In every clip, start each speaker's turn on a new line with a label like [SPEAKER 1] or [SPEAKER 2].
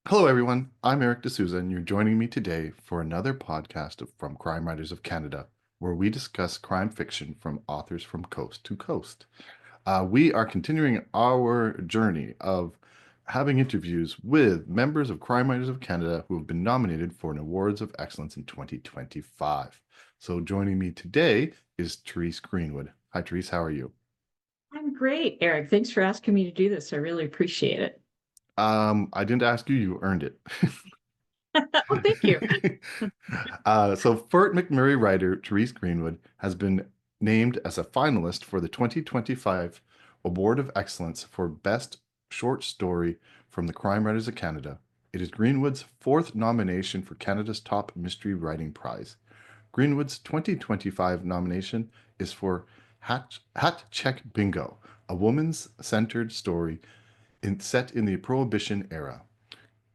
[SPEAKER 1] Hello, everyone. I'm Eric D'Souza, and you're joining me today for another podcast from Crime Writers of Canada, where we discuss crime fiction from authors from coast to coast. We are continuing our journey of having interviews with members of Crime Writers of Canada who have been nominated for an Awards of Excellence in 2025. So joining me today is Therese Greenwood. Hi, Therese. How are you?
[SPEAKER 2] I'm great, Eric. Thanks for asking me to do this. I really appreciate it.
[SPEAKER 1] I didn't ask you, you earned it.
[SPEAKER 2] Oh, thank you.
[SPEAKER 1] So Fort McMurray writer Therese Greenwood has been named as a finalist for the 2025 Award of Excellence for Best Short Story from the Crime Writers of Canada. It is Greenwood's fourth nomination for Canada's Top Mystery Writing Prize. Greenwood's 2025 nomination is for Hatcheck Bingo, a woman's centered story set in the Prohibition era.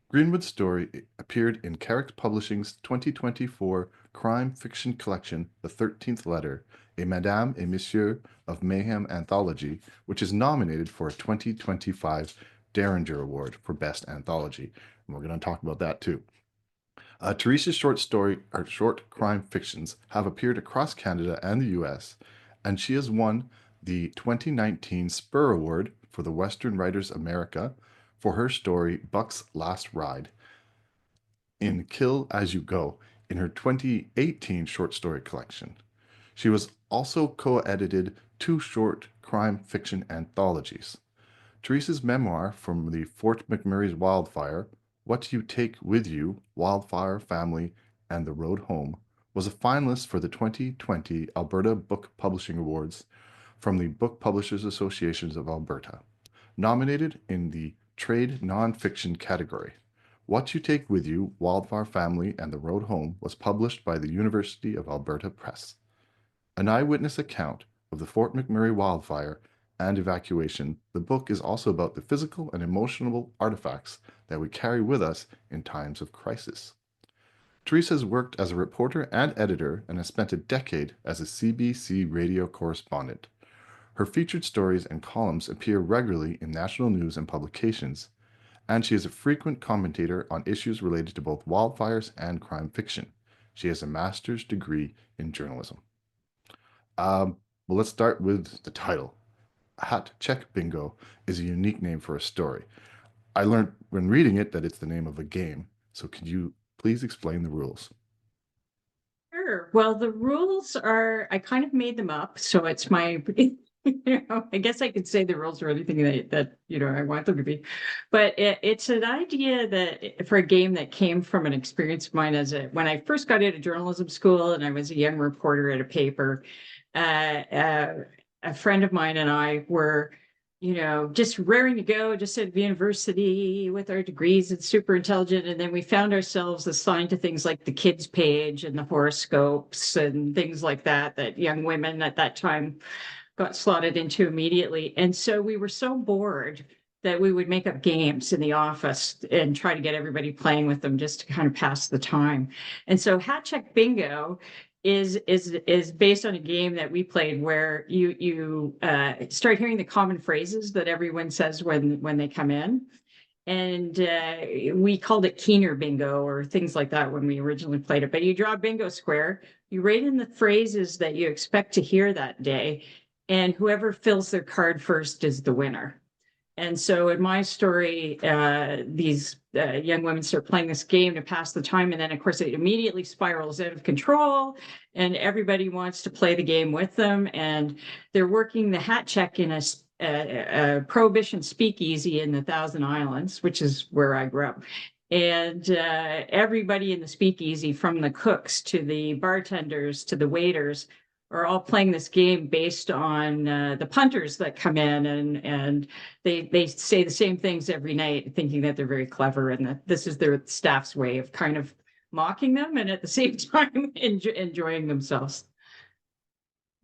[SPEAKER 1] Greenwood's story appeared in Carrick Publishing's 2024 crime fiction collection, The 13th Letter, a Mesdames et Messieurs of Mayhem anthology, which is nominated for a 2025 Derringer Award for Best Anthology. And we're going to talk about that too. Therese's short crime fictions have appeared across Canada and the US, and she has won the 2019 Spur Award for the Western Writers America for her story Buck's Last Ride in Kill As You Go in her 2018 short story collection. She was also co-edited two short crime fiction anthologies. Therese's memoir from the Fort McMurray's Wildfire, What You Take With You, Wildfire Family, and the Road Home, was a finalist for the 2020 Alberta Book Publishing Awards from the Book Publishers Associations of Alberta. Nominated in the Trade Nonfiction category. What You Take With You, Wildfire Family, and the Road Home was published by the University of Alberta Press. An eyewitness account of the Fort McMurray wildfire and evacuation, the book is also about the physical and emotional artifacts that we carry with us in times of crisis. Therese has worked as a reporter and editor and has spent a decade as a CBC radio correspondent. Her featured stories and columns appear regularly in national news and publications, and she is a frequent commentator on issues related to both wildfires and crime fiction. She has a master's degree in journalism. Well, let's start with the title. Hatcheck Bingo is a unique name for a story. I learned when reading it that it's the name of a game. So could you please explain the rules?
[SPEAKER 2] Sure. Well, the rules are, I kind of made them up. So it's my, I guess I could say the rules are anything that I want them to be. But it's an idea that for a game that came from an experience of mine when I first got into journalism school and I was a young reporter at a paper. Uh, uh, a friend of mine and I were, just raring to go, just at the university with our degrees and super intelligent. And then we found ourselves assigned to things like the kids page and the horoscopes and things like that, that young women at that time got slotted into immediately. And so we were so bored that we would make up games in the office and try to get everybody playing with them just to kind of pass the time. And so Hatcheck Bingo is based on a game that we played where you start hearing the common phrases that everyone says when they come in. And we called it Keener Bingo or things like that when we originally played it. But you draw a bingo square, you write in the phrases that you expect to hear that day, and whoever fills their card first is the winner. And so in my story, these young women start playing this game to pass the time. And then, of course, it immediately spirals out of control and everybody wants to play the game with them. And they're working the hat check in a Prohibition speakeasy in the Thousand Islands, which is where I grew up. And everybody in the speakeasy, from the cooks to the bartenders to the waiters, are all playing this game based on the punters that come in and they say the same things every night, thinking that they're very clever and that this is their staff's way of kind of mocking them and at the same time enjoying themselves.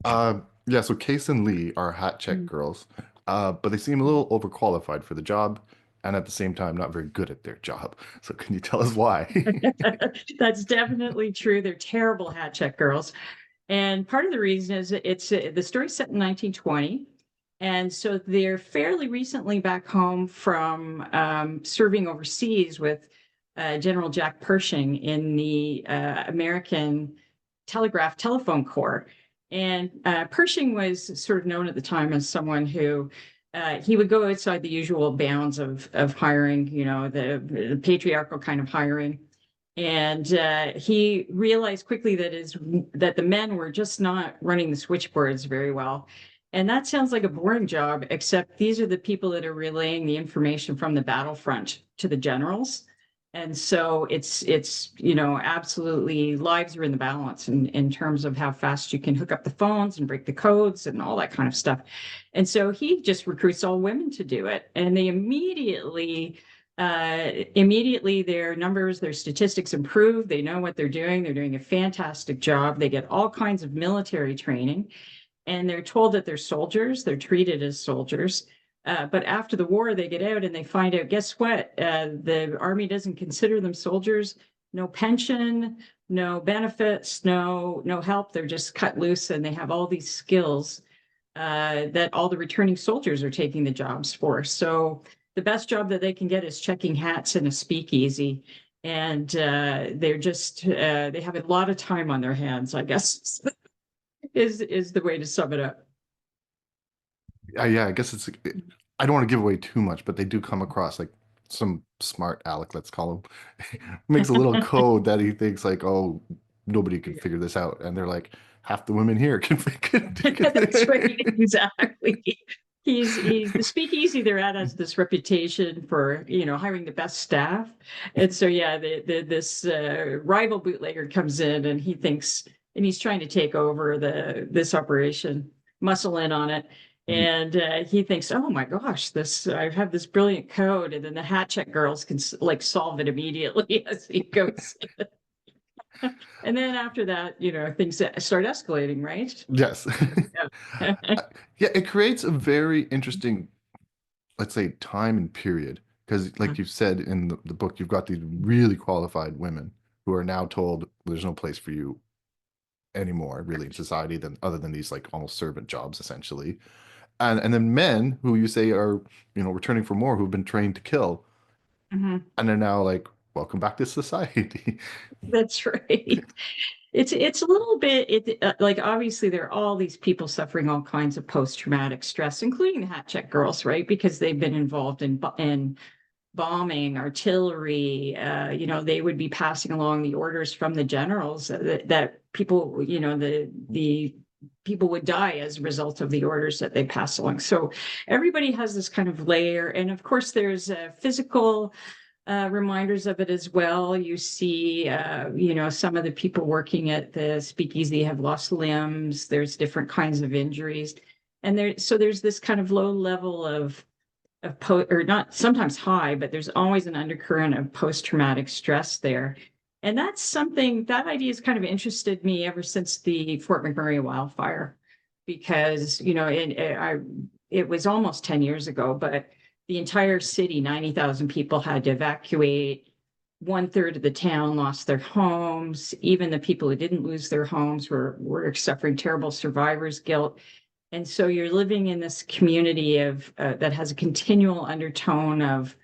[SPEAKER 1] Yeah, so Case and Lee are hat check girls, but they seem a little overqualified for the job and at the same time not very good at their job. So can you tell us why?
[SPEAKER 2] That's definitely true. They're terrible hat check girls. And part of the reason is the story's set in 1920. And so they're fairly recently back home from serving overseas with General Jack Pershing in the American Telegraph Telephone Corps. And Pershing was sort of known at the time as someone who he would go outside the usual bounds of hiring, you know, the patriarchal kind of hiring. And he realized quickly that the men were just not running the switchboards very well. And that sounds like a boring job, except these are the people that are relaying the information from the battlefront to the generals. And so it's you know, absolutely lives are in the balance in terms of how fast you can hook up the phones and break the codes and all that kind of stuff. And so he just recruits all women to do it. And they immediately their numbers, their statistics improve. They know what they're doing. They're doing a fantastic job. They get all kinds of military training, and they're told that they're soldiers. They're treated as soldiers. But after the war, they get out and they find out, guess what? The Army doesn't consider them soldiers. No pension, no benefits, no help. They're just cut loose, and they have all these skills that all the returning soldiers are taking the jobs for. So the best job that they can get is checking hats in a speakeasy. And they have a lot of time on their hands, I guess, is the way to sum it up.
[SPEAKER 1] Yeah, I guess it's. I don't want to give away too much, but they do come across like some smart Alec, let's call him, makes a little code that he thinks like, oh, nobody can figure this out, and they're like, half the women here can figure
[SPEAKER 2] That's right,
[SPEAKER 1] it.
[SPEAKER 2] exactly. He's the speakeasy they're at has this reputation for, you know, hiring the best staff. And so yeah, this rival bootlegger comes in and he thinks, and he's trying to take over this operation, muscle in on it. And he thinks, oh my gosh, I have this brilliant code, and then the Hatcheck girls can like solve it immediately as he goes. And then after that, you know, things start escalating, right?
[SPEAKER 1] Yes.
[SPEAKER 2] Yeah.
[SPEAKER 1] Yeah, it creates a very interesting, let's say, time and period. Because, like you've said in the book, you've got these really qualified women who are now told there's no place for you anymore, really, in society, than other than these like almost servant jobs, essentially. And then men who you say are, you know, returning for more, who've been trained to kill,
[SPEAKER 2] Mhm.
[SPEAKER 1] and they're now like, welcome back to society.
[SPEAKER 2] That's right. It's a little bit like obviously there are all these people suffering all kinds of post-traumatic stress, including the Hatcheck girls, right? Because they've been involved in bombing, artillery. You know, they would be passing along the orders from the generals that people, you know, the people would die as a result of the orders that they pass along. So everybody has this kind of layer, and of course there's physical reminders of it as well. You see, you know, some of the people working at the speakeasy have lost limbs. There's different kinds of injuries, and there's this kind of low level of or not sometimes high, but there's always an undercurrent of post-traumatic stress there. And that's something that idea has kind of interested me ever since the Fort McMurray wildfire, because, you know, it was almost 10 years ago, but the entire city, 90,000 people had to evacuate. One third of the town lost their homes. Even the people who didn't lose their homes were suffering terrible survivor's guilt. And so you're living in this community of that has a continual undertone of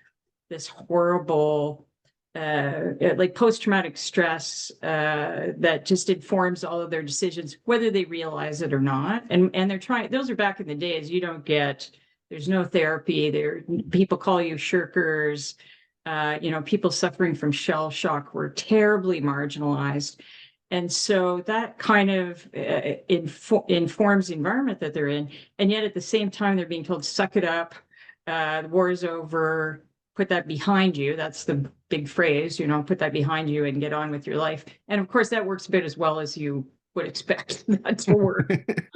[SPEAKER 2] this horrible, like post-traumatic stress that just informs all of their decisions, whether they realize it or not. And they're trying. Those are back in the days. You don't get. There's no therapy. People call you shirkers. You know, people suffering from shell shock were terribly marginalized. And so that kind of informs the environment that they're in. And yet at the same time, they're being told, suck it up. The war is over. Put that behind you. That's the big phrase, you know, put that behind you and get on with your life. And of course, that works a bit as well as you would expect that to work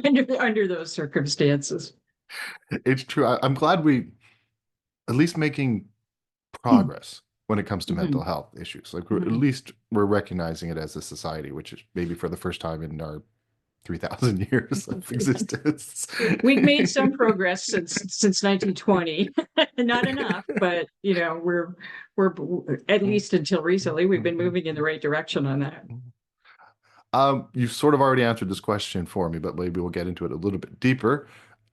[SPEAKER 2] under those circumstances.
[SPEAKER 1] It's true. I'm glad we at least making progress when it comes to mental
[SPEAKER 2] Mhm.
[SPEAKER 1] health issues. Like at
[SPEAKER 2] Mhm.
[SPEAKER 1] least we're recognizing it as a society, which is maybe for the first time in our 3,000 years of existence.
[SPEAKER 2] We've made some progress since 1920. Not enough, but you know, we're at least until recently, we've been moving in the right direction on that.
[SPEAKER 1] You've sort of already answered this question for me, but maybe we'll get into it a little bit deeper.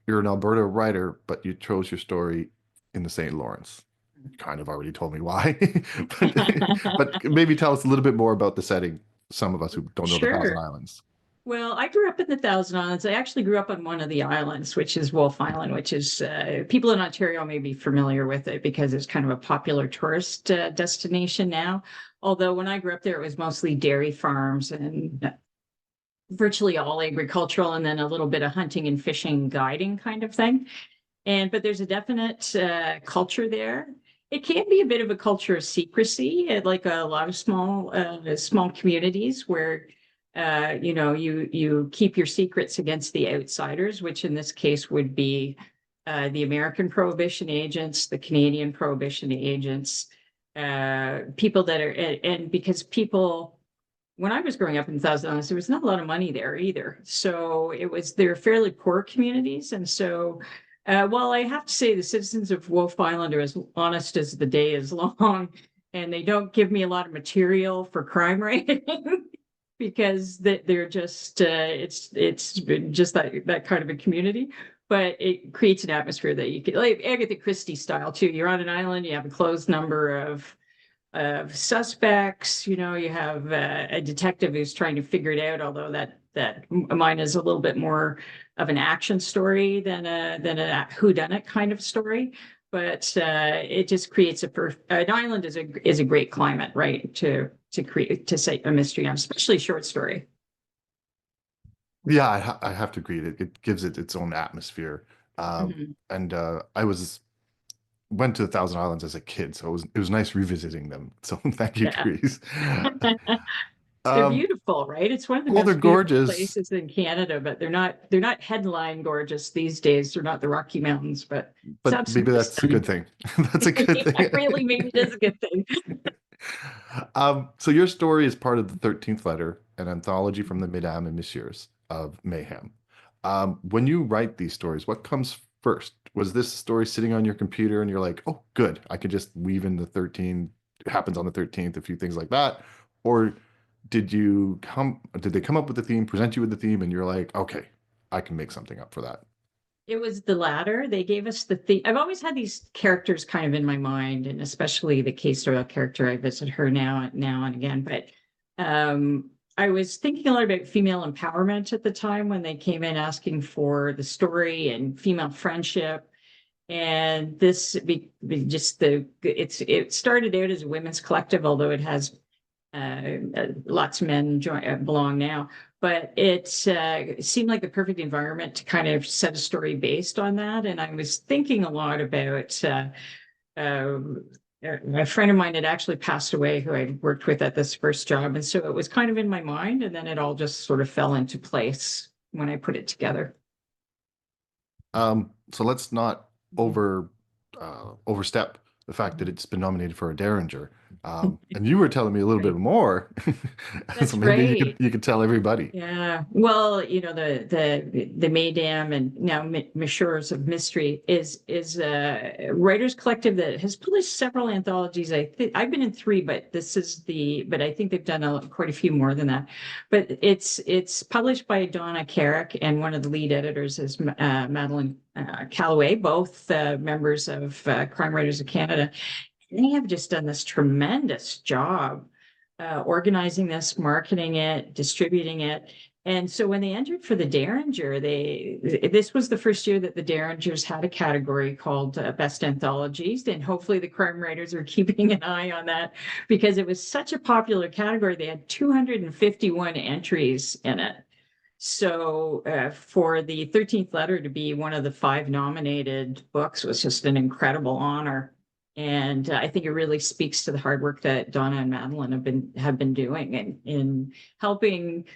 [SPEAKER 1] you're an Alberta writer, but you chose your story in the St. Lawrence. You kind of already told me why, but maybe tell us a little bit more about the setting. Some of us who don't know the Thousand
[SPEAKER 2] Sure.
[SPEAKER 1] Islands.
[SPEAKER 2] Well, I grew up in the Thousand Islands. I actually grew up on one of the islands, which is Wolfe Island, which is people in Ontario may be familiar with it because it's kind of a popular tourist destination now. Although when I grew up there, it was mostly dairy farms and virtually all agricultural, and then a little bit of hunting and fishing, guiding kind of thing. But there's a definite culture there. It can be a bit of a culture of secrecy, like a lot of small communities where you keep your secrets against the outsiders, which in this case would be the American Prohibition agents, the Canadian Prohibition agents, people that are and because people when I was growing up in Thousand Islands, there was not a lot of money there either. So they're fairly poor communities. And so, while I have to say the citizens of Wolfe Island are as honest as the day is long, and they don't give me a lot of material for crime writing because they're just, it's just that kind of a community. But it creates an atmosphere that you can, like Agatha Christie style too. You're on an island, you have a closed number of suspects. You have a detective who's trying to figure it out, although that mine is a little bit more of an action story than a whodunit kind of story. But it just creates an island is a great climate, right, to set a mystery on, especially short story.
[SPEAKER 1] Yeah, I have to agree. It gives it its own atmosphere.
[SPEAKER 2] Mhm.
[SPEAKER 1] And I went to the Thousand Islands as a kid, so it was nice revisiting them. So thank you,
[SPEAKER 2] Yeah.
[SPEAKER 1] Therese.
[SPEAKER 2] They're
[SPEAKER 1] Um,
[SPEAKER 2] beautiful, right? It's one of the
[SPEAKER 1] well, they're
[SPEAKER 2] most beautiful
[SPEAKER 1] gorgeous,
[SPEAKER 2] places in Canada, but they're not headline gorgeous these days. They're not the Rocky Mountains, but it's
[SPEAKER 1] but maybe
[SPEAKER 2] absolutely
[SPEAKER 1] that's a good
[SPEAKER 2] stunning.
[SPEAKER 1] thing. That's a good
[SPEAKER 2] Yeah,
[SPEAKER 1] thing.
[SPEAKER 2] really, maybe it is a good thing.
[SPEAKER 1] So your story is part of the 13th Letter, an anthology from the Mesdames and Messieurs of Mayhem. When you write these stories, what comes first? Was this story sitting on your computer and you're like, oh, good, I could just weave in the 13, it happens on the 13th, a few things like that? Or did they come up with the theme, present you with the theme, and you're like, okay, I can make something up for that?
[SPEAKER 2] It was the latter. They gave us the theme. I've always had these characters kind of in my mind, and especially the Kay Doyle character. I visit her now and again. But I was thinking a lot about female empowerment at the time when they came in asking for the story and female friendship. And it started out as a women's collective, although it has lots of men belong now. But it seemed like the perfect environment to kind of set a story based on that. And I was thinking a lot about a friend of mine had actually passed away who I worked with at this first job. And so it was kind of in my mind. And then it all just sort of fell into place when I put it together.
[SPEAKER 1] So let's not overstep the fact that it's been nominated for a Derringer. And you were telling me a little bit
[SPEAKER 2] Right.
[SPEAKER 1] more, so
[SPEAKER 2] That's
[SPEAKER 1] maybe
[SPEAKER 2] right.
[SPEAKER 1] you could tell everybody.
[SPEAKER 2] Yeah. Well, the Mayhem and now Messieurs of Mystery is a writers collective that has published several anthologies. I think I've been in three, but but I think they've done quite a few more than that. But it's published by Donna Carrick, and one of the lead editors is Madeline Calloway, both members of Crime Writers of Canada. And they have just done this tremendous job organizing this, marketing it, distributing it. And so when they entered for the Derringer, this was the first year that the Derringers had a category called Best Anthologies. And hopefully the crime writers are keeping an eye on that because it was such a popular category. They had 251 entries in it. So for the 13th Letter to be one of the five nominated books was just an incredible honor. And I think it really speaks to the hard work that Donna and Madeline have been doing in helping.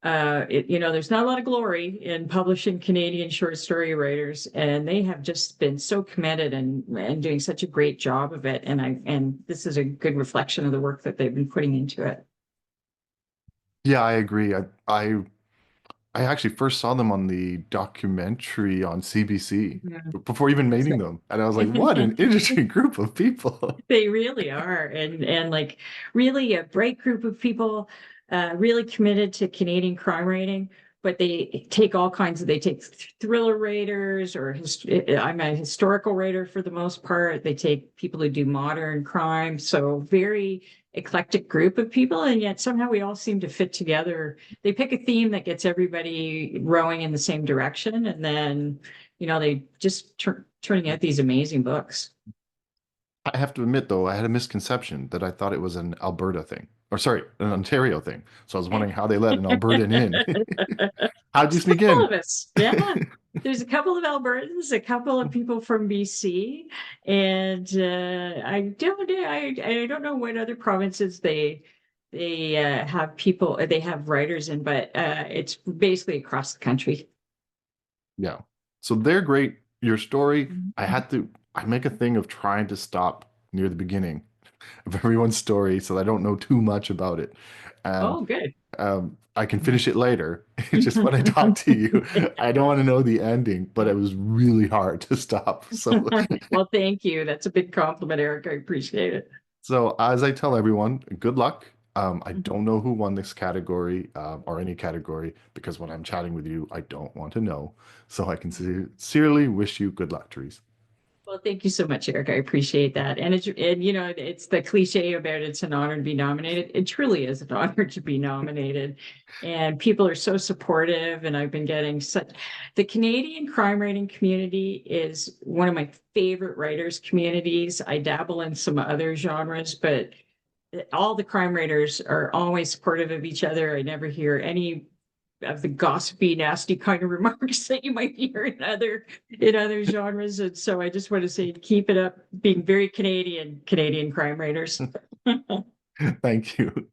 [SPEAKER 2] There's not a lot of glory in publishing Canadian short story writers, and they have just been so committed and doing such a great job of it. And this is a good reflection of the work that they've been putting into it.
[SPEAKER 1] Yeah, I agree. I actually first saw them on the documentary on CBC
[SPEAKER 2] Yeah.
[SPEAKER 1] before even meeting them, and I was like, what an interesting group of people.
[SPEAKER 2] They really are, and like really a great group of people, really committed to Canadian crime writing, but they take they take thriller writers, I'm a historical writer for the most part. They take people who do modern crime. So very eclectic group of people. And yet somehow we all seem to fit together. They pick a theme that gets everybody rowing in the same direction. And then, they just turning out these amazing books.
[SPEAKER 1] I have to admit, though, I had a misconception that I thought it was an Alberta thing, or sorry, an Ontario thing. So I was wondering how they let an Albertan in. How'd you
[SPEAKER 2] It's a
[SPEAKER 1] sneak
[SPEAKER 2] couple
[SPEAKER 1] in?
[SPEAKER 2] of us. Yeah. There's a couple of Albertans, a couple of people from BC, and I don't know what other provinces they have people they have writers in, but it's basically across the country.
[SPEAKER 1] Yeah. So they're great. Your story, I make a thing of trying to stop near the beginning of everyone's story so I don't know too much about it. And
[SPEAKER 2] Oh, good.
[SPEAKER 1] I can finish it later. It's just when I talk to you, I don't want to know the ending, but it was really hard to stop. So,
[SPEAKER 2] Well, thank you. That's a big compliment, Eric. I appreciate it.
[SPEAKER 1] so as I tell everyone, good luck. I don't know who won this category or any category because when I'm chatting with you, I don't want to know. So I can sincerely wish you good luck, Therese.
[SPEAKER 2] Well, thank you so much, Eric. I appreciate that. And it's the cliche about it's an honor to be nominated. It truly is an honor to be nominated. And people are so supportive. And I've been getting the Canadian crime writing community is one of my favorite writers communities. I dabble in some other genres, but all the crime writers are always supportive of each other. I never hear any of the gossipy, nasty kind of remarks that you might hear in other genres. And so I just want to say, keep it up, being very Canadian crime writers.
[SPEAKER 1] Thank you.